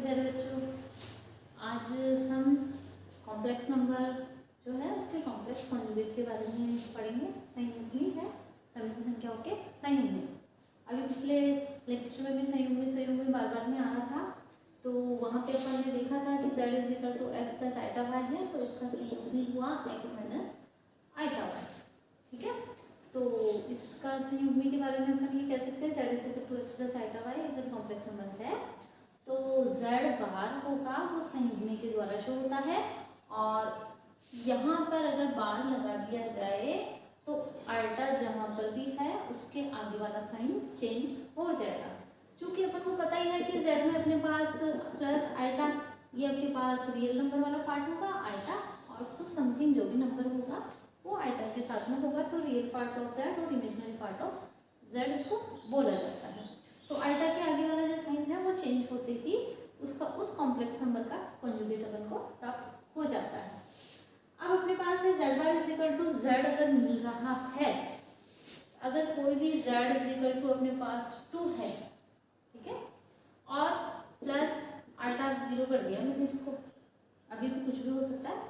नमस्ते प्यारे बच्चों। आज हम कॉम्प्लेक्स नंबर जो है उसके कॉम्प्लेक्स कॉन्जुगेट के बारे में पढ़ेंगे। संयुग्मी है समिश्र संख्याओं के संयुग्मी। अभी पिछले लेक्चर में भी संयुग्मी बार बार में आ रहा था, तो वहाँ पे अपन ने देखा था कि z is equal to x plus iota y है, तो इसका संयुग्मी हुआ x माइनस आइटा वाई। ठीक है, तो इसका संयुग्मी के बारे में अपन ये कह सकते हैं z is equal to x plus iota y अगर कॉम्प्लेक्स नंबर है तो z बार होगा वो संयुग्मी के द्वारा शो होता है, और यहाँ पर अगर बार लगा दिया जाए तो आल्टा जहाँ पर भी है उसके आगे वाला साइन चेंज हो जाएगा। क्योंकि अपन को पता ही है कि z में अपने पास प्लस आल्टा, ये आपके पास रियल नंबर वाला पार्ट होगा आल्टा, और कुछ समथिंग जो भी नंबर होगा वो आल्टा के साथ में होगा, तो रियल पार्ट ऑफ z और इमेजिनरी पार्ट ऑफ z इसको बोला जाता है। तो आल्टा के आगे वाला जो साइन है वो चेंज होते ही उसका उस कॉम्प्लेक्स नंबर का कॉन्जुगेट अपन को प्राप्त हो जाता है। अब अपने पास है z bar is equal to z अगर मिल रहा है, अगर कोई भी z इज इक्वल टू अपने पास 2 है, ठीक है, और प्लस आल्टा 0 कर दिया मैंने इसको, अभी भी कुछ भी हो सकता है।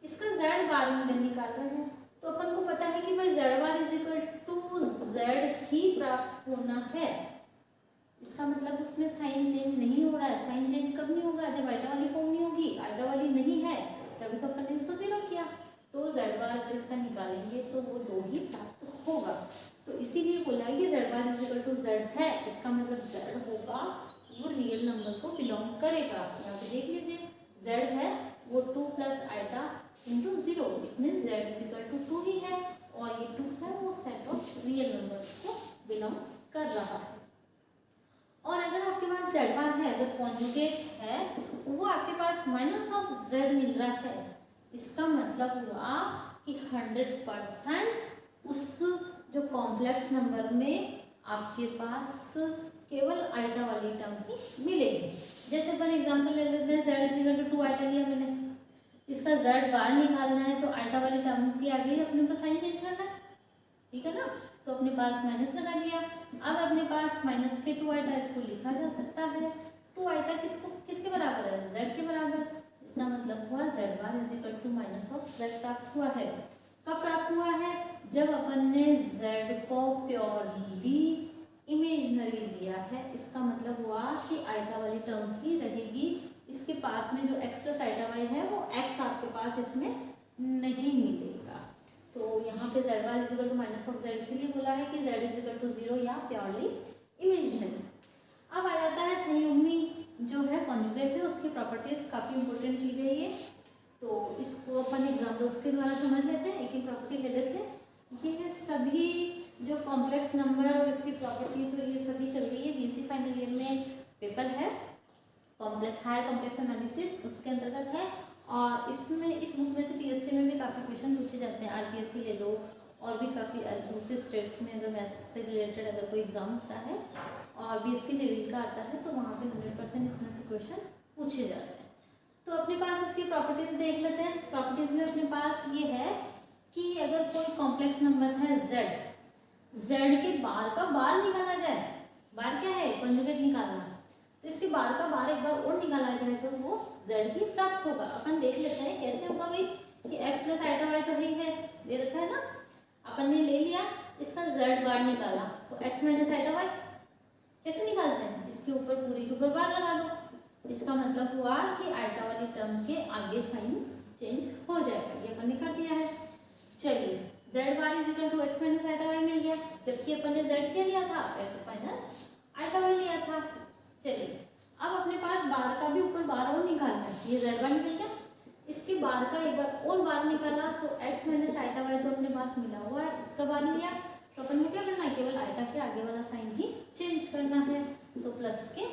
इसका z बार में निकाल रहे हैं तो अपन को पता है कि भाई z bar is equal to z ही प्राप्त होना है। इसका मतलब उसमें साइन चेंज नहीं हो रहा है। साइन चेंज कब नहीं होगा? जब आइटा वाली फॉर्म नहीं होगी, आइटा वाली नहीं है, तभी तो अपन ने इसको 0 किया। तो z बार अगर इसका निकालेंगे तो वो 2 ही प्राप्त होगा। तो इसीलिए बोला कि z bar is equal to z है, इसका मतलब z होगा वो रियल नंबर को बिलोंग करेगा। यहाँ पे देख लीजिए z है वो 2 plus iota into 0, it mean z is equal to 2 ही है, और ये 2 है वो सेट ऑफ रियल नंबर को बिलोंग्स कर रहा है। और अगर आपके पास z बार है, अगर कॉन्जुगेट है, वो आपके पास माइनस ऑफ z मिल रहा है, इसका मतलब हुआ कि 100% उस जो कॉम्प्लेक्स नंबर में आपके पास केवल आइटा वाली टर्म ही मिलेगी। जैसे अपन एग्जांपल ले लेते हैं, z is equal to 2 iota लिया मैंने, इसका z बार निकालना है तो आइटा वाली टर्म के आगे ही अपने पास साइन चेंज करना है, ठीक है ना। तो अपने पास माइनस लगा दिया। अब अपने पास माइनस के 2 आइटा इसको लिखा जा सकता है। 2 आइटा किसके बराबर है? z के बराबर। इसका मतलब हुआ z bar is equal to minus of z प्राप्त हुआ है। कब प्राप्त हुआ है? जब अपन ने z को प्योरली इमेजिनरी लिया है। इसका मतलब हुआ कि आइटा वाली टर्म ही रहेगी, इसके पास में जो x प्लस आइटा वाई है वो x आपके पास इसमें नहीं मिलेगा। तो यहाँ पे z bar is equal to minus of z इसीलिए बोला है कि z इज इक्वल टू 0 या प्योरली इमेजिनरी। अब आ जाता है संयुग्मी जो है कॉन्जुगेट है, उसकी प्रॉपर्टीज काफ़ी इंपॉर्टेंट चीज़ है ये। तो इसको अपन एग्जाम्पल्स के द्वारा समझ लेते हैं, एक एक प्रॉपर्टी ले लेते हैं। ये है सभी जो कॉम्प्लेक्स नंबर और इसकी प्रॉपर्टीज और ये सभी चल रही है बीएससी फाइनल ईयर में पेपर है, कॉम्प्लेक्स हायर कॉम्प्लेक्स एनालिसिस उसके अंतर्गत है। और इसमें इस बुक में से पीएससी में भी काफ़ी क्वेश्चन पूछे जाते हैं। आरपीएससी ले लो, और भी काफ़ी दूसरे स्टेट्स में अगर मैथ्स से रिलेटेड अगर कोई एग्जाम होता है और बीएससी लेवल का आता है तो वहाँ पे 100% इसमें से क्वेश्चन पूछे जाते हैं। तो अपने पास इसकी प्रॉपर्टीज़ देख लेते हैं। प्रॉपर्टीज़ में अपने पास ये है कि अगर कोई कॉम्प्लेक्स नंबर है z के बार का बार निकाला जाए, बार क्या है? कॉन्जुगेट निकालना, तो इसके बार का बार एक बार और निकाला जाए जो वो z ही प्राप्त होगा। अपन देख लेते हैं कैसे होगा भाई, कि x प्लस आइटा वाई तो ही है, दे रखा है ना, अपन ने ले लिया, इसका z बार निकाला, तो x माइनस आइटा वाई कैसे निकालते हैं? इसके ऊपर पूरी के ऊपर बार लगा दो। इसका मतलब हुआ कि आइटा वाली टर्म के आगे साइन चेंज हो जाएगा, ये अपन ने कर दिया है। चलिए z bar is equal to x minus iota y मिल गया, जबकि अपन ने z क्या लिया था? x माइनस आइटा वाई लिया था। चलिए अब अपने पास बार का भी ऊपर बार और निकालना है, ये z बार निकल गया, इसके बार का एक बार और बार निकाला तो x माइनस आइटा वाई तो अपने पास मिला हुआ है, इसका बार लिया, तो अपन को क्या करना है? केवल आइटा के आगे वाला साइन ही चेंज करना है, तो प्लस के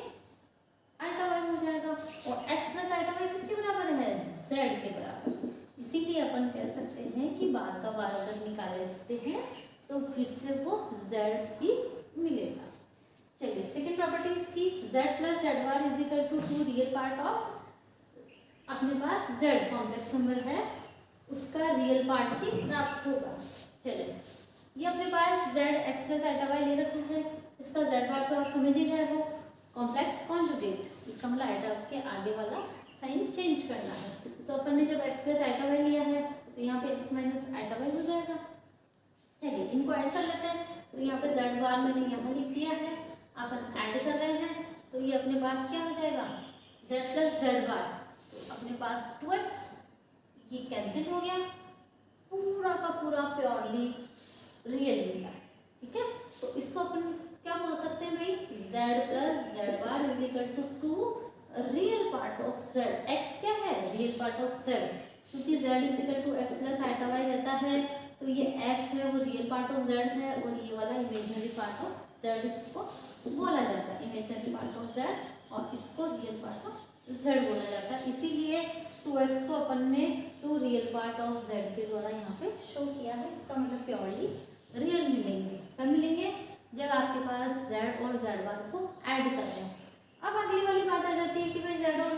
आइटा वाई हो जाएगा। और x प्लस आइटा वाई किसके बराबर है? z के बराबर। इसीलिए अपन कह सकते हैं कि बार का बार अगर निकालते हैं तो फिर से वो z ही मिलेगा। चलिए सेकेंड प्रॉपर्टी इसकी, z plus z bar is equal to 2 real part of, अपने पास z कॉम्प्लेक्स नंबर है उसका रियल पार्ट ही प्राप्त होगा। चलिए ये अपने पास z x plus iota y ले रखा है, इसका z बार तो आप समझ ही गए हो, कॉम्प्लेक्स कॉन्जुगेट, इसका मतलब आइटा के आगे वाला साइन चेंज करना है। तो अपन ने जब x प्लस आइटा वाई लिया है तो यहाँ पे x माइनस आइटा वाई हो जाएगा। चलिए इनको ऐड कर लेते हैं। तो यहाँ पे z बार मैंने यहाँ लिख दिया है, अपन ऐड कर रहे हैं तो ये अपने पास क्या हो जाएगा z प्लस जेड बार, तो अपने पास 2x, ये कैंसिल हो गया, पूरा का पूरा प्योरली रियल मिला है। ठीक है, तो इसको अपन क्या बोल सकते हैं भाई, z plus z bar is equal to 2 real part of z। x क्या है, रियल पार्ट ऑफ z, क्योंकि z is equal to x plus iota y रहता है, तो ये x है वो रियल पार्ट ऑफ z है, और ये वाला इमेजिनरी पार्ट ऑफ z इसको बोला जाता है, इमेजिनरी पार्ट ऑफ z, और इसको रियल पार्ट ऑफ z बोला जाता है। इसीलिए 2x को अपन ने 2 रियल पार्ट ऑफ z के द्वारा यहाँ पे शो किया है। इसका मतलब प्योरली रियल मिलेंगे। कब मिलेंगे, जब आपके पास z और z बार को ऐड कर रहे हैं। अब अगली वाली बात आ जाती है कि भाई z और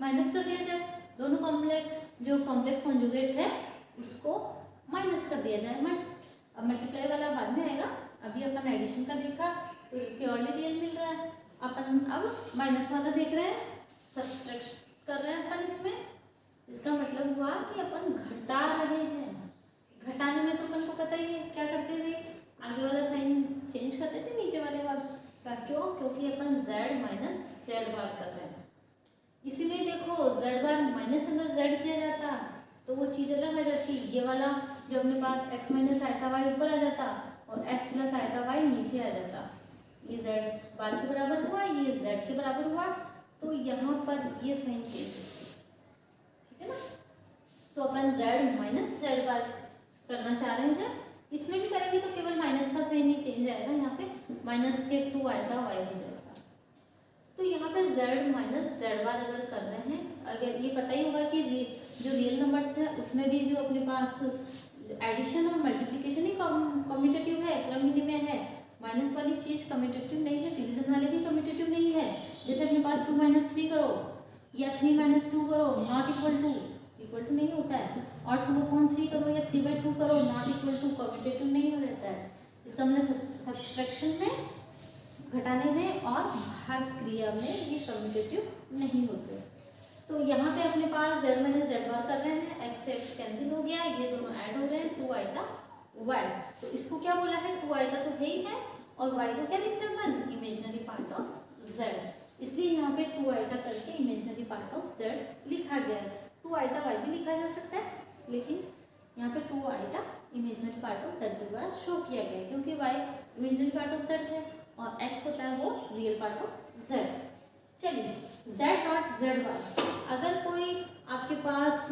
माइनस कर दिया जाए, दोनों कॉम्प्लेक्स जो कॉम्प्लेक्स कॉन्जुगेट है उसको माइनस कर दिया जाए। अब मल्टीप्लाई वाला बाद में आएगा, अभी अपन एडिशन का देखा तो प्योरली रियल मिल रहा है। अपन अब माइनस वाला देख रहे हैं, सब्सट्रैक्ट कर रहे हैं अपन इसमें। इसका मतलब हुआ कि अपन घटा रहे हैं। घटाने में तो अपन को पता ही है क्या करते हुए, आगे वाला साइन चेंज करते थे नीचे वाले वाला का। क्यों, क्योंकि अपन z माइनस जेड बार कर रहे हैं। इसी में देखो z बार माइनस अगर z किया जाता तो वो चीज़ अलग आ जाती, ये वाला जो अपने पास x माइनस आइटा वाई ऊपर आ जाता और x प्लस आइटा वाई नीचे आ जाता। ये z बार के बराबर हुआ, ये z के बराबर हुआ, तो यहाँ पर ये साइन चेंज होती, ठीक है ना। तो अपन z माइनस जेड बार करना चाह रहे हैं, इसमें भी करेंगे तो केवल माइनस का साइन ही चेंज आएगा, यहाँ पे माइनस के 2 आइटा वाई हो जाएगा। तो यहाँ पे z माइनस जेड बार अगर कर रहे हैं, अगर ये पता ही होगा कि जो रियल नंबर्स है उसमें भी जो अपने पास एडिशन और मल्टीप्लिकेशन ही कम्यूटेटिव है, क्रम में है। माइनस वाली चीज़ कम्यूटेटिव नहीं है, डिवीजन वाले भी कम्यूटेटिव नहीं है। जैसे अपने पास 2 माइनस 3 करो या 3 माइनस 2 करो, नॉट इक्वल टू नहीं होता है, और 2/3 करो या 3/2 करो, नॉट इक्वल टू कम्यूटेटिव नहीं रहता है। इसका मतलब सब्सट्रैक्शन में, घटाने में और भाग क्रिया में ये कम्यूटेटिव नहीं होते। तो यहाँ पे अपने पास z माइनस जेड बार कर रहे हैं, x से x कैंसिल हो गया, ये दोनों ऐड हो रहे हैं, 2 आइटा y। तो इसको क्या बोला है, 2 आइटा तो है ही है, और y को क्या लिखते हैं अपन, इमेजिनरी पार्ट ऑफ z। इसलिए यहाँ पे 2 आइटा करके इमेजिनरी पार्ट ऑफ z लिखा गया है। 2 आइटा y भी लिखा जा सकता है, लेकिन यहाँ पे 2 iota imaginary part of z के द्वारा शो किया गया है, क्योंकि y imaginary part of z है और x होता है वो रियल पार्ट ऑफ z। चलिए z डॉट z बार, अगर कोई आपके पास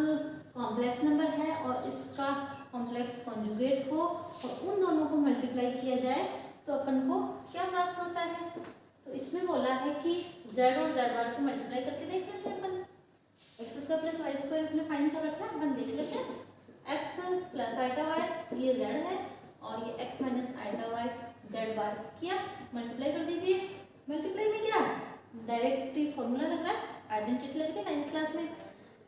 कॉम्प्लेक्स नंबर है और इसका कॉम्प्लेक्स कॉन्जुगेट हो और उन दोनों को मल्टीप्लाई किया जाए तो अपन को क्या प्राप्त होता है। तो इसमें बोला है कि z और z बार को मल्टीप्लाई करके देख लेते हैं अपन। X square plus y square इसमें फाइंड कर रखा है, अपन देख लेते हैं। एक्स प्लस आइटा वाई ये z है, और ये x minus iota y z bar किया, मल्टीप्लाई कर दीजिए। मल्टीप्लाई में क्या डायरेक्ट फॉर्मूला लग रहा है, आइडेंटिटी लग रही है 9th क्लास में,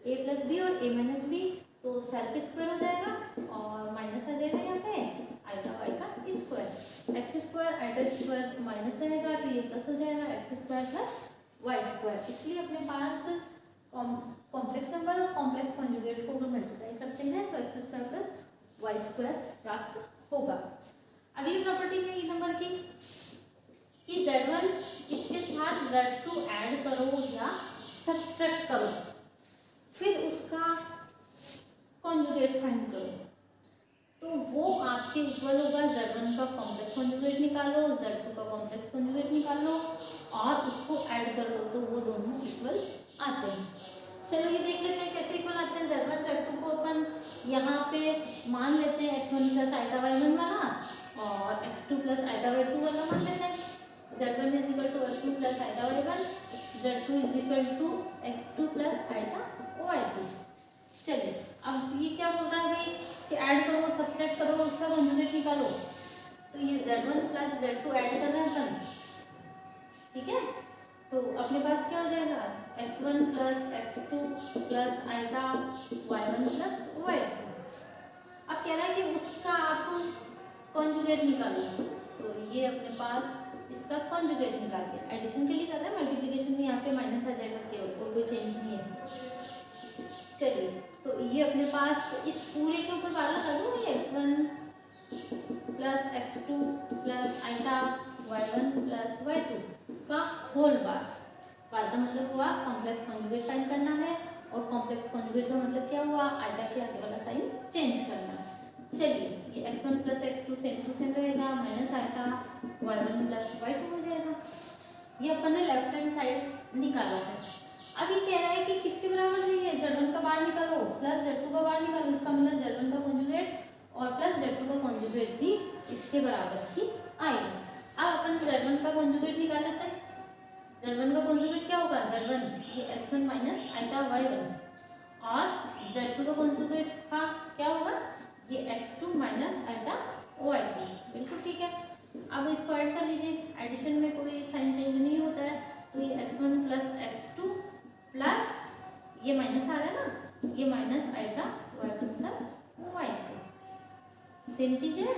a प्लस बी और a माइनस बी, तो सेल्फ स्क्वायर हो जाएगा और माइनस आ जाएगा यहाँ पे आइटा वाई का square. X square iota square minus रहेगा तो ये प्लस हो जाएगा, x square plus y square. इसलिए अपने पास कॉम्प्लेक्स नंबर और कॉम्प्लेक्स कॉन्जुगेट को अगर मल्टीप्लाई करते हैं तो x square plus y square प्राप्त होगा। अगली प्रॉपर्टी है ये नंबर की कि z1 इसके साथ z2 ऐड करो या सब्सट्रैक्ट करो, फिर उसका कॉन्जुगेट फाइंड करो, तो वो आपके इक्वल होगा। z1 का कॉम्प्लेक्स कॉन्जुगेट निकालो, z2 का कॉम्प्लेक्स कॉन्जुगेट निकाल लो और उसको ऐड कर लो, तो वो दोनों इक्वल आते हैं। चलो ये देख लेते हैं कैसे इक्वल आते हैं। z1 z2 को अपन यहाँ पे मान लेते हैं x1 प्लस आइटा y1 वाला और x2 प्लस आइटा y2 वाला मान लेते हैं। z1 is equal to x1 plus iota y1, z2 is equal to x2 plus iota y2। चलिए अब ये क्या बोल रहा है भाई कि ऐड करो, सब्सट्रैक्ट करो, उसका कॉन्जुगेट निकालो। तो ये z1 प्लस z2 ऐड कर रहे हैं अपन, ठीक है। तो अपने पास क्या हो जाएगा, x1 plus x2 plus iota y1 plus y2। अब कह रहा है कि उसका आप कॉन्जुगेट निकालो, तो ये अपने पास इसका कॉन्जुगेट निकाल दिया। एडिशन के लिए कर रहे हैं, माइनस आ जाएगा केवल, और कोई चेंज नहीं है। चलिए, तो ये अपने पास इस पूरे के ऊपर बार लगा दूँ, ये x1 plus x2 plus iota y1 plus y2 का होल बार। बार का मतलब हुआ कॉम्प्लेक्स कॉन्जुगेट फाइंड करना है, और कॉम्प्लेक्स कॉन्जुगेट का मतलब क्या हुआ, आइटा के आगे वाला साइन चेंज करना है। चलिए, ये x1 plus x2 same to same रहेगा, minus iota y1 plus y2 हो जाएगा। ये अपन ने लेफ्ट हैंड साइड निकाला है। अब ये कह रहा है कि किसके बराबर है, ये z1 का बार निकालो प्लस z2 का बार निकालो, इसका मतलब z1 का कॉन्जुगेट और प्लस z2 का कॉन्जुगेट भी इसके बराबर ही आएगा। अब अपन z1 का कॉन्जुगेट निकाल लेते हैं। z1 का कॉन्जुगेट क्या होगा, z1 ये x1 माइनस आइटा y1, और z2 का कॉन्जुगेट हाँ क्या होगा, ये x2 माइनस आइटा y2। बिल्कुल ठीक है। अब इसको ऐड कर लीजिए, एडिशन में कोई साइन चेंज नहीं होता है, तो ये x1 प्लस x2 प्लस ये माइनस आ रहा है ना, ये minus iota y1 plus y2 same चीज है।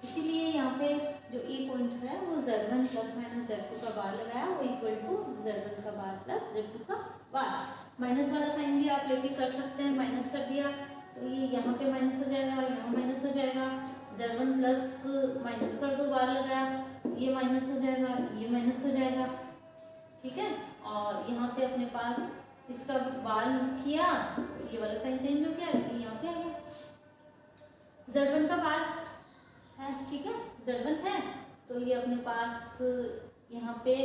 इसीलिए यहाँ पे जो ए पॉइंट है वो z1 प्लस माइनस z2 का बार लगाया, वो इक्वल टू z1 का बार प्लस z2 का बार। माइनस वाला साइन भी आप लेके कर सकते हैं, माइनस कर दिया तो ये यहाँ पे माइनस हो जाएगा, यहाँ माइनस हो जाएगा, z1 प्लस माइनस कर दो, बार लगाया, ये माइनस हो जाएगा, ये माइनस हो जाएगा, ठीक है। और यहाँ पे अपने पास इसका बार किया तो ये वाला साइन चेंज हो गया, ये यहाँ पे आ गया। z1 का बार है, ठीक है, z1 है, तो ये अपने पास यहाँ पे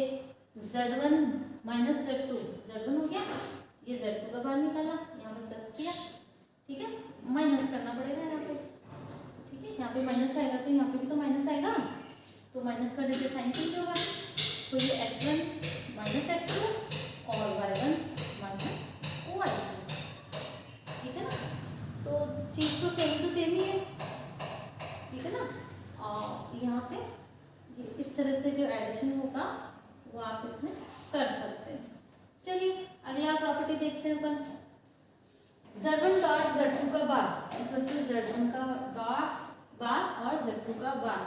z1 माइनस z2, z1 हो गया, ये z2 का बार निकाला, यहाँ पे प्लस किया, ठीक है, माइनस करना पड़ेगा यहाँ पे, ठीक है, यहाँ पे माइनस आएगा तो यहाँ पे भी तो माइनस आएगा, तो माइनस करने से साइन चेंज होगा, तो ये x1 माइनस x2 और y1 माइनस y2, ठीक है ना। तो चीज़ तो सेम ही है, ठीक है ना। और यहाँ पे इस तरह से जो एडिशन होगा वो आप इसमें कर सकते हैं। चलिए अगला प्रॉपर्टी देखते हैं अपन, z1 डॉट z2 का बार इक्वल टू z1 का डॉट बार और z2 का बार।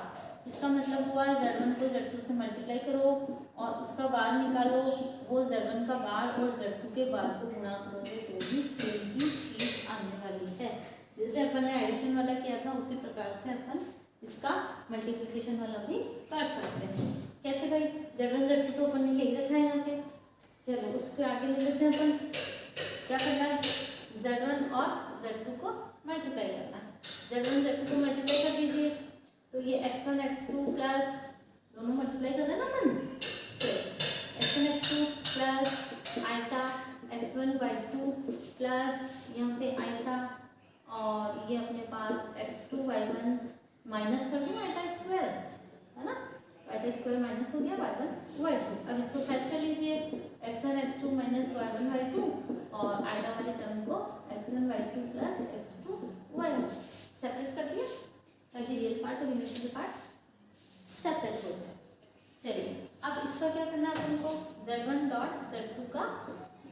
इसका मतलब हुआ z1 को z2 से मल्टीप्लाई करो और उसका बार निकालो, वो z1 का बार और z2 के बार को गुणा करोगे तो भी सेम ही चीज आने वाली है। जैसे अपन ने एडिशन वाला किया था उसी प्रकार से अपन इसका मल्टीप्लिकेशन वाला भी कर सकते हैं। कैसे भाई, z1 z2 तो अपन ने यही रखा है यहाँ पे, चलो उसके आगे ले लेते हैं अपन, क्या करना है, z1 और z2 को मल्टीप्लाई करना है। z1 z2 को मल्टीप्लाई कर दीजिए तो ये x1 x2 प्लस दोनों मल्टीप्लाई कर रहे हैं ना अपन, चलो x1 x2 plus iota x1 y2 plus यहाँ पे आइटा और ये अपने पास x2 y1 माइनस कर दूँ आइटा स्क्वायर, है ना, आइटा स्क्वायर माइनस हो गया y1 y2। अब इसको सेट कर लीजिए, x1 x2 minus y1 y2 और आइटा वाले टर्म को x1 y2 plus x2 y1 separate कर दिया ताकि रियल पार्ट और इमेजिनरी पार्ट सेपरेट हो जाए। चलिए अब इसका क्या करना है अपन को, z1 डॉट z2 का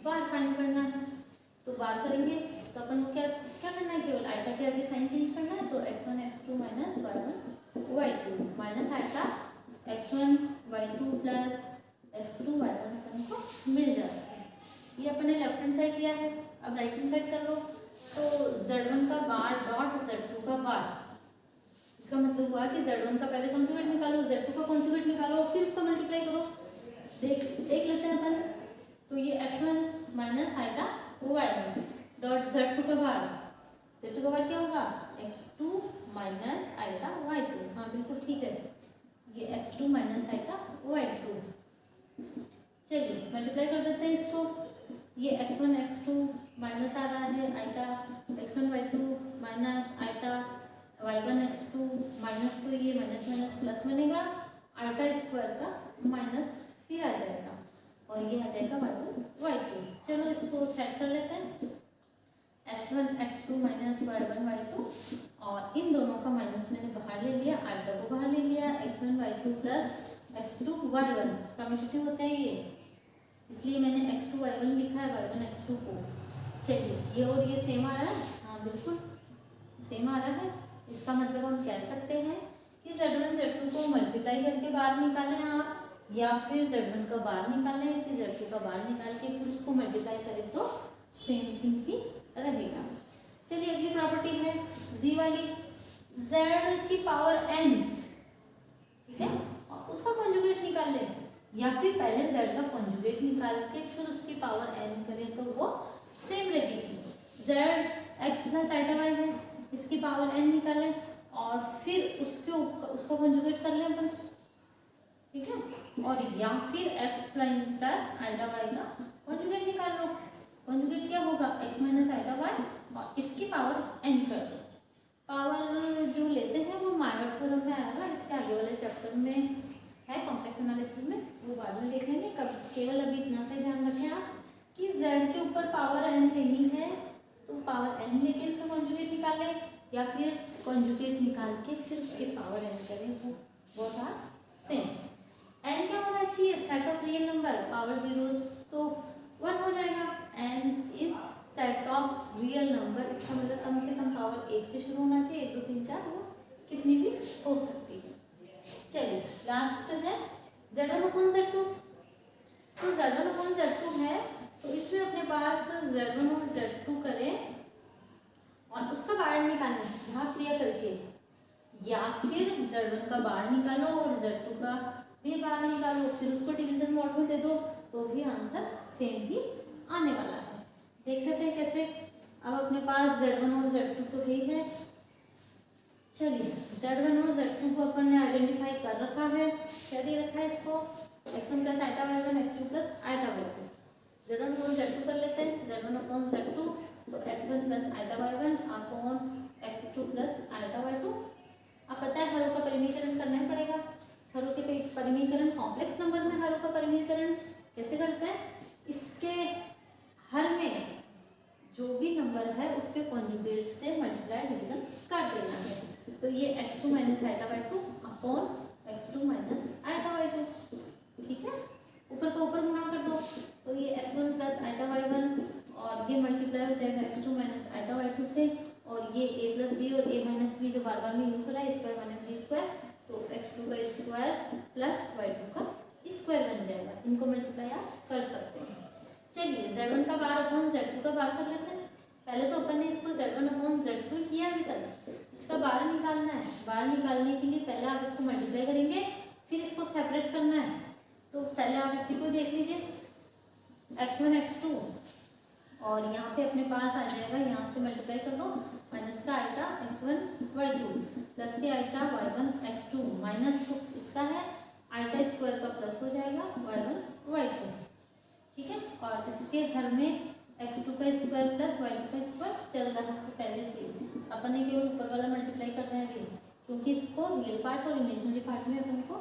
बार फाइंड करना है। तो बार करेंगे तो अपन को क्या क्या करना है, केवल आइटा के आगे साइन चेंज करना है, तो x1 x2 minus y1 y2 minus iota x1 y2 plus x2 y1 अपन को मिल जाता है। ये अपन ने लेफ्ट हैंड साइड लिया है, अब राइट हैंड साइड कर लो, तो z1 का बार डॉट z2 का बार, इसका मतलब हुआ कि z1 का पहले कॉन्जुगेट निकालो, z2 का कॉन्जुगेट निकालो, फिर उसको मल्टीप्लाई करो। देख लेते हैं अपन, तो ये x1 minus iota y1 dot z2 का बार, z2 का बार क्या होगा, x2 माइनस आइटा y2, हाँ बिल्कुल ठीक है, ये x2 माइनस आइटा y2। चलिए मल्टीप्लाई कर देते हैं इसको, ये x1 x2 माइनस आ रहा है iota x1 y2 minus iota y1 x2 minus, तो ये माइनस माइनस प्लस बनेगा, आइटा स्क्वायर का माइनस फिर आ जाएगा और ये आ जाएगा y1 y2। चलो इसको सेट कर लेते हैं, x1 x2 minus y1 y2 और इन दोनों का माइनस मैंने बाहर ले लिया, आइटा को बाहर ले लिया, x1 y2 plus x2 y1 commutative होता है ये, इसलिए मैंने x2 y1 लिखा है y1 x2 को। चलिए ये और ये सेम आ रहा है, हाँ बिल्कुल सेम आ रहा है। इसका मतलब हम कह सकते हैं कि z1 z2 को मल्टीप्लाई करके बाहर निकालें आप या फिर Z1 का बार निकालें, फिर Z2 का बार निकाल के फिर उसको मल्टीप्लाई करें तो सेम थिंग ही रहेगा। चलिए अगली प्रॉपर्टी है जी वाली, Z की पावर n, ठीक है, और उसका कॉन्जुगेट निकाल लें, या फिर पहले Z का कॉन्जुगेट निकाल के फिर उसकी पावर n करें तो वो सेम रहेगी। Z x plus iota y है, इसकी पावर n निकालें और फिर उसका कॉन्जुगेट कर लें अपन, ठीक है, और या फिर x प्लस आइटा वाई का कॉन्जुगेट निकाल लो। कॉन्जुगेट क्या होगा, x माइनस आइटा वाई और इसकी पावर n कर दो। पावर जो लेते हैं वो माइनर थ्योरम में आएगा, इसके आगे वाले चैप्टर में है कॉम्प्लेक्स एनालिसिस में, वो बाद में देख लेंगे। कब केवल अभी इतना सा ध्यान रखें आप कि z के ऊपर पावर n लेनी है तो पावर n लेके उसको कॉन्जुगेट निकालें, या फिर कॉन्जुगेट निकाल के फिर उसकी पावर n करें, वो बोथ आर सेम। n क्या होना चाहिए, set of real number, power zeros तो 1 हो जाएगा। n is set of real number, इसका मतलब कम से कम पावर 1 से शुरू होना चाहिए, 1 2 3 4 वो कितनी भी हो सकती है। चलिए लास्ट है Z1/Z2, तो Z1/Z2 है तो इसमें अपने पास Z1 और Z2 करें और उसका बार निकालना भाग क्रिया करके, या फिर Z1 का बार निकालो और Z2 का भी बार निकालो, फिर उसको डिवीजन मोड में दे दो तो भी आंसर सेम ही आने वाला है। देख लेते हैं कैसे। अब अपने पास Z1 और Z2 तो ही है। चलिए Z1 और Z2 को अपन ने आइडेंटिफाई कर रखा है, क्या दे रखा है इसको, x1 plus iota y1 x2 plus iota y2। Z1 और Z2 कर लेते हैं, Z1/Z2 तो x1 plus iota y1 upon x2 plus iota y2। अब पता है हरों का परिमीकरण करना ही पड़ेगा। हरों के परिमीकरण कॉम्प्लेक्स नंबर में हरों का परिमीकरण कैसे करते हैं, इसके हर में जो भी नंबर है उसके कॉन्जुगेट से मल्टीप्लाई डिवीजन कर देना है। तो ये x2 minus iota y2 upon x2 minus iota y2, ठीक है, ऊपर का ऊपर गुणा कर दो तो ये x1 प्लस आइटा y1 और ये मल्टीप्लाई हो जाएगा x2 माइनस आइटा y2 से, और ये a प्लस बी और a माइनस बी जो बार बार में यूज हो रहा है स्क्वायर माइनस बी स्क्वायर, तो x2 का स्क्वायर प्लस y2 का स्क्वायर बन जाएगा। इनको मल्टीप्लाई आप कर सकते हैं। चलिए Z1 का बार अपॉन Z2 का बार कर लेते हैं। पहले तो अपन ने इसको Z1/Z2 किया अभी तक, इसका बार निकालना है। बार निकालने के लिए पहले आप इसको मल्टीप्लाई करेंगे, फिर इसको सेपरेट करना है। तो पहले आप इसी को देख लीजिए, x1 x2 और यहाँ पे अपने पास आ जाएगा, यहाँ से मल्टीप्लाई कर दो, माइनस का आइटा x1 y2 प्लस के आइटा y1 x2 माइनस तो इसका है आइटा स्क्वायर का प्लस हो जाएगा y1 y2, ठीक है, और इसके हर में x2 का स्क्वायर प्लस y2 का स्क्वायर चल रहा है पहले से। अपन ने केवल ऊपर वाला मल्टीप्लाई करना है अभी, क्योंकि इसको रियल पार्ट और इमेजिनरी पार्ट में अपन को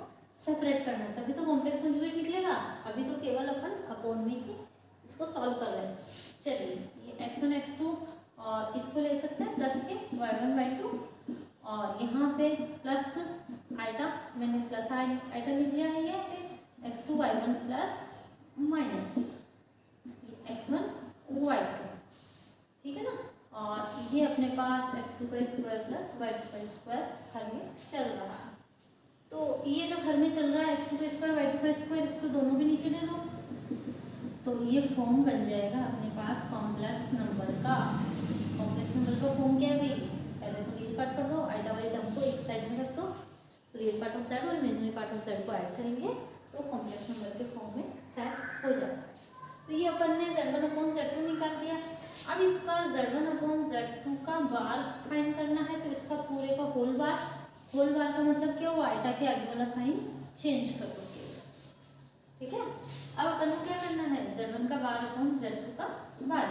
सेपरेट करना है, तभी तो कॉम्प्लेक्स कॉन्जुगेट निकलेगा। अभी तो केवल अपन अपॉन में ही इसको सॉल्व कर रहे हैं। चलिए ये x1 x2 और इसको ले सकते हैं प्लस के y1 y2, और यहाँ पे प्लस आइटा, मैंने प्लस आइटा लिख दिया है यहाँ पे x2 y1 plus minus x1 y2, ठीक है ना, और ये अपने पास x2 का स्क्वायर प्लस y2 का स्क्वायर हर में चल रहा है। तो ये जो हर में चल रहा है x2 का स्क्वायर y2 का स्क्वायर, इसको दोनों भी नीचे दे दो तो ये फॉर्म बन जाएगा अपने पास कॉम्प्लेक्स नंबर का। कॉम्प्लेक्स नंबर का फॉर्म क्या है भाई, पहले तो रियल पार्ट कर दो, आइटा वाली टर्म को एक साइड में रख दो, रियल पार्ट ऑफ z और इमेजिनरी पार्ट ऑफ z को ऐड करेंगे तो कॉम्प्लेक्स नंबर के फॉर्म में सेट हो जाता है। तो ये अपन ने Z1/Z2 निकाल दिया। अब इसका Z1/Z2 का बार फाइंड करना है, तो इसका पूरे का होल बार का मतलब क्या हुआ, आइटा के आगे वाला साइन चेंज कर दो, ठीक है। अब अपन को क्या करना है, Z1 का बार अपॉन Z2 का बार।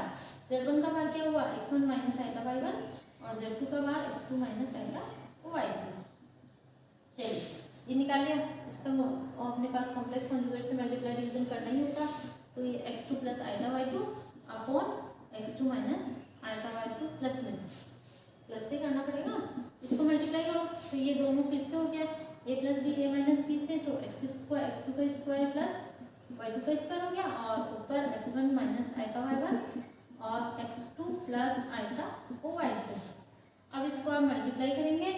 Z1 का बार क्या हुआ, x1 माइनस आइटा y1 और Z2 का बार x2 माइनस आइटा y2। चलिए ये निकाल लिया, इसका अपने पास कॉम्प्लेक्स कॉन्जुगेट से मल्टीप्लाई डिवीजन करना ही होता, तो ये x2 plus iota y2 upon x2 minus iota y2 plus में प्लस से करना पड़ेगा, इसको मल्टीप्लाई करो तो ये दोनों फिर से हो गया a plus b a minus b से, तो x2 x2 का स्क्वायर प्लस y2 का स्क्वायर हो गया, और ऊपर x1 माइनस आइटा y1 और x2 प्लस आइटा y2। अब इसको आप मल्टीप्लाई करेंगे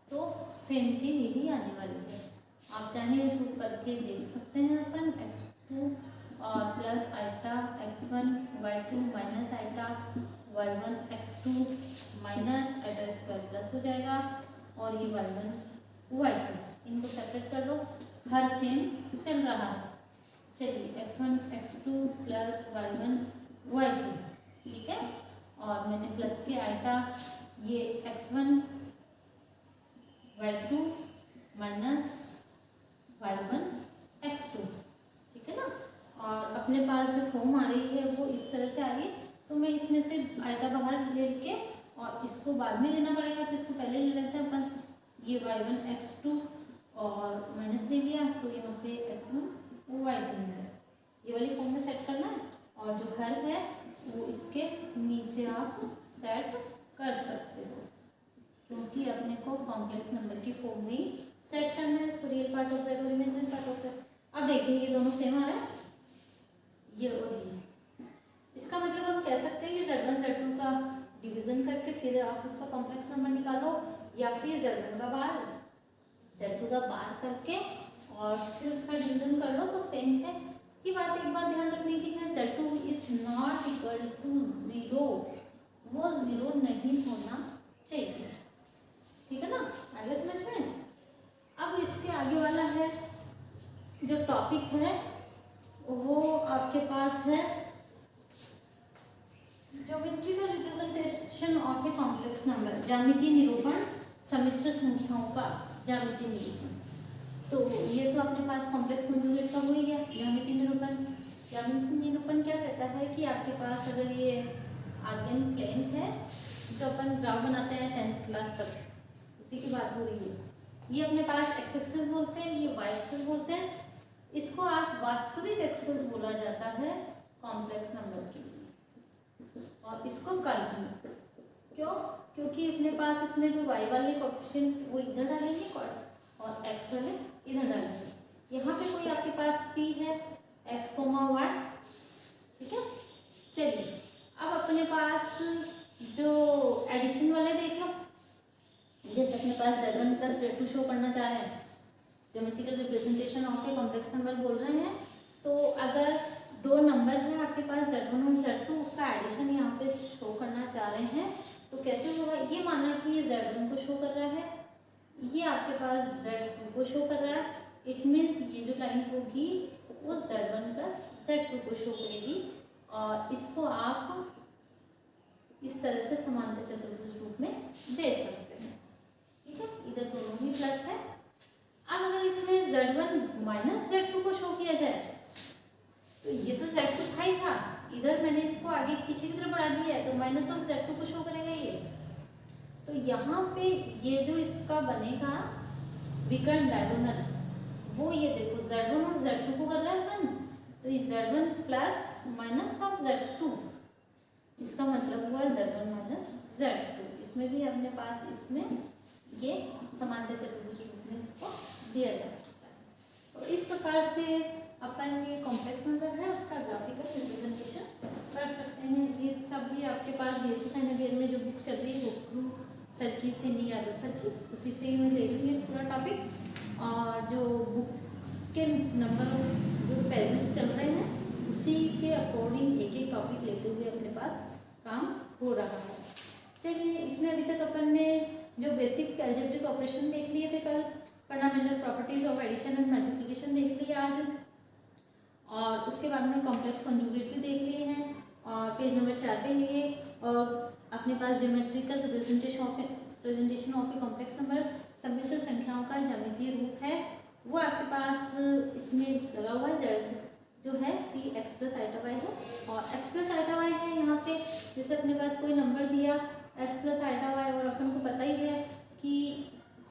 तो सेम चीज यही आने वाली है, आप चाहें तो करके देख सकते हैं अपन x2 और plus iota x1 y2 minus iota y1 x2 minus iota square plus हो जाएगा और ये y1 y2 इनको सेपरेट कर लो, हर सेम चल रहा है। चलिए x1 x2 plus y1 y2, ठीक है, और मैंने प्लस के आइटा ये x1 y2 minus y1 x2, ठीक है ना। और अपने पास जो फॉर्म आ रही है वो इस तरह से आ रही है, तो मैं इसमें से आइटा बाहर ले के और इसको बाद में लेना पड़ेगा, तो इसको पहले ले लेते हैं अपन। ये y1 x2 और माइनस ले लिया, तो यहाँ पे x1 y2 है, ये वाली फॉर्म में सेट करना है। और जो हर है वो इसके नीचे आप सेट कर सकते हो, क्योंकि अपने को कॉम्प्लेक्स नंबर की फॉर्म में ही सेट करना है इसको, रियल पार्ट ऑफ जेड और इमेजिनरी पार्ट ऑफ जेड। अब देखिए ये दोनों सेम आ रहा है, ये और ये, इसका मतलब हम कह सकते हैं कि z1 z2 का डिवीजन करके फिर आप उसका कॉम्प्लेक्स नंबर निकालो, या फिर z1 का बार z2 का बार करके और फिर उसका डिवीजन कर लो, तो सेम है। की बात एक बात ध्यान रखने की है, z2 is not equal to 0, वो 0 नहीं होना चाहिए, ठीक है ना, आगे समझ में। अब इसके आगे वाला है जो टॉपिक है वो आपके पास है geometrical representation of a complex number, ज्यामितीय निरूपण सम्मिश्र संख्याओं का ज्यामितीय निरूपण। तो ये तो अपने पास कॉम्प्लेक्स कॉन्जुगेट का हो ही गया ज्यामितीय निरूपण। ज्यामितीय निरूपण क्या कहता है कि आपके पास अगर ये आर्गन प्लेन है, जो अपन ग्राफ बनाते हैं 10th क्लास तक, उसी की बात हो रही है। ये अपने पास एक्स एक्सिस बोलते हैं, ये वाई एक्सिस बोलते हैं, इसको आप वास्तविक एक्सिस बोला जाता है कॉम्प्लेक्स नंबर के लिए, और इसको काल्पनिक। क्यों? क्योंकि अपने पास इसमें जो y वाले कोएफिशिएंट वो इधर डालेंगे और x वाले इधर डालेंगे। यहाँ पे कोई आपके पास p है x, y, ठीक है। चलिए अब अपने पास जो एडिशन वाले देख लो, जैसे अपने पास z1 प्लस z2 शो करना चाह रहे हैं, geometrical representation of a complex number बोल रहे हैं, तो अगर दो नंबर है आपके पास z1 और z2, उसका एडिशन यहाँ पे शो करना चाह रहे हैं, तो कैसे होगा। ये माना कि ये z1 को शो कर रहा है, ये आपके पास z2 को शो कर रहा है, इट मीन्स ये जो लाइन होगी वो z1 प्लस z2 को शो करेगी, और इसको आप इस तरह से समांतर चतुर्भुज रूप में दे सकते हैं, ठीक है। इधर दोनों ही प्लस है। अब अगर इसमें z1 माइनस z2 को शो किया जाए, तो ये तो z2 था ही था, इधर मैंने इसको आगे पीछे की तरफ बढ़ा दिया है, तो माइनस ऑफ z2 को शो करेगा ये। तो यहाँ पे ये जो इसका बनेगा विकर्ण डायगोनल, वो ये देखो z1 और z2 को कर रहा है अपन, तो ये z1 plus minus of z2, इसका मतलब हुआ z1 माइनस z2। इसमें भी अपने पास इसमें ये समांतर चतुर्भुज रूप में इसको दिया जा सकता है। तो इस प्रकार से अपन ये कॉम्प्लेक्स नंबर है उसका ग्राफिकल रिप्रेजेंटेशन कर सकते हैं। ये सब भी आपके पास बेसिक एंड में जो बुक चल रही है गुरु सर की से नहीं यादव सर की, उसी से ही मैं ले रही हूँ पूरा टॉपिक, और जो बुक्स के नंबर जो पेजेस चल रहे हैं उसी के अकॉर्डिंग एक एक टॉपिक लेते हुए अपने पास काम हो रहा है। चलिए इसमें अभी तक अपन ने जो बेसिक अलजेब्रिक ऑपरेशन देख लिए थे कल, fundamental properties of addition and multiplication देख लिया आज, और उसके बाद में कॉम्प्लेक्स कॉन्जुगेट भी देख लिए हैं, और पेज नंबर 4 पे है ये। और अपने पास geometrical representation of a complex number सम्मिश्र संख्याओं का ज्यामितीय रूप है, वो आपके पास इसमें लगा हुआ है। z जो है p x plus iota y है, और x प्लस आइटा वाई है। यहाँ पे जैसे अपने पास कोई नंबर दिया x प्लस आइटा वाई, और अपन को पता ही है कि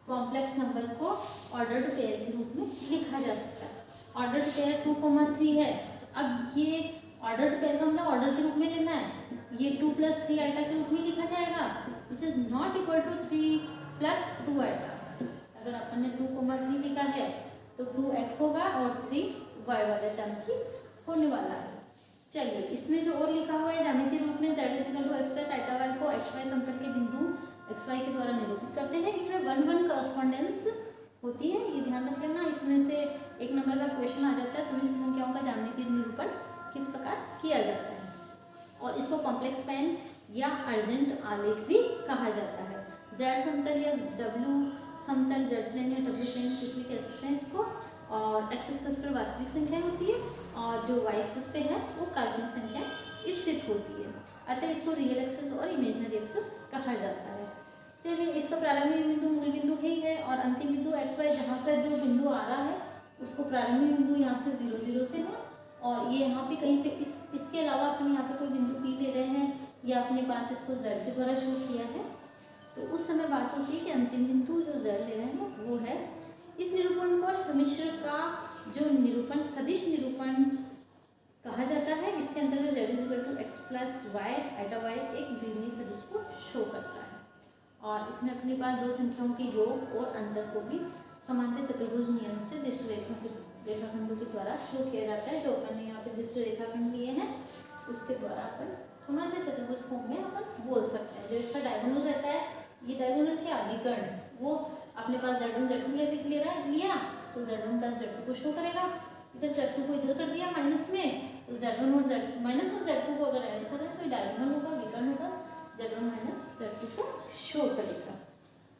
कॉम्प्लेक्स नंबर को ऑर्डर्ड पेयर के रूप में लिखा जा सकता है। ऑर्डर्ड पेयर 2,3 है, अब ये ऑर्डर्ड पेयर का मतलब ऑर्डर के रूप में लेना है, ये 2 + 3 आइटा के रूप में लिखा जाएगा, which is not equal to 3 + 2 iota. अगर अपन ने 2,3 लिखा है तो 2x होगा और 3 y वाले टर्म की होने वाला है। चलिए इसमें जो और लिखा हुआ है ज्यामितीय रूप में z = x plus iota y को xy समतल के बिंदु xy के द्वारा निरूपित करते हैं। इसमें 1-1 कॉरस्पॉन्डेंस होती है, ये ध्यान रख लेना। इसमें से 1 नंबर का क्वेश्चन आ जाता है, सम्मिश्र संख्याओं का ज्यामितीय निरूपण किस प्रकार किया जाता है। और इसको कॉम्प्लेक्स पेन या अर्जेंट आलेख भी कहा जाता है। जेड समतल या डब्ल्यू समतल, जेड प्लेन या डब्ल्यू प्लेन कुछ भी कह सकते हैं इसको। और एक्स एक्सिस पर वास्तविक संख्या होती है और जो वाई एक्सिस पे है वो काल्पनिक संख्या स्थित होती है। अतः इसको रियल एक्सिस और इमेजिनरी एक्सिस कहा जाता है। चलिए, इसका प्रारंभिक बिंदु मूल बिंदु ही है और अंतिम बिंदु एक्स वाई, जहाँ पर जो बिंदु आ रहा है उसको प्रारंभिक बिंदु यहाँ से 0 0 से है और ये यहाँ पे कहीं पे इसके अलावा अपन यहाँ पे कोई बिंदु पी ले रहे हैं या अपने पास इसको जेड के द्वारा शो किया है, तो उस समय बात होती है कि अंतिम बिंदु जो जेड ले रहे हैं वो है। इस निरूपण को सम्मिश्र का जो निरूपण सदिश निरूपण कहा जाता है। इसके अंतर्गत z is equal to x plus y iota y एक द्विमीय सदिश को शो करता है और इसमें अपने पास दो संख्याओं के योग और अंतर को भी समांतर चतुर्भुज नियम से दृष्टि रेखाखंडों के द्वारा शो किया जाता है। जो अपन ने यहाँ पे दृष्टि रेखाखंड लिए हैं उसके द्वारा अपन समांतर चतुर्भुज फॉर्म में अपन बोल सकते हैं। जो इसका डायगोनल रहता है, ये डायगोनल के आगे कर्ण वो अपने पास Z1 Z2 लिया तो Z1 प्लस Z2 को शो करेगा। इधर Z2 को इधर कर दिया माइनस में, तो Z1 और Z2 को अगर ऐड करें तो डायगोनल होगा, विकर्ण होगा, Z1 माइनस Z2 को शो करेगा।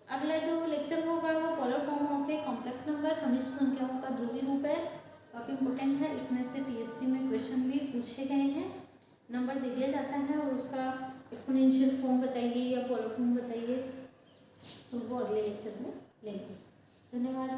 अगला जो लेक्चर होगा वो polar form of a complex number, सम्मिश्र संख्याओं का ध्रुवीय रूप है, काफ़ी इंपॉर्टेंट है। इसमें से TSC में क्वेश्चन भी पूछे गए हैं, नंबर दे दिया जाता है और उसका एक्सपोनेंशियल फॉर्म बताइए या पोलर फॉर्म बताइए, तो वो अगले लेक्चर में लेंगे। धन्यवाद।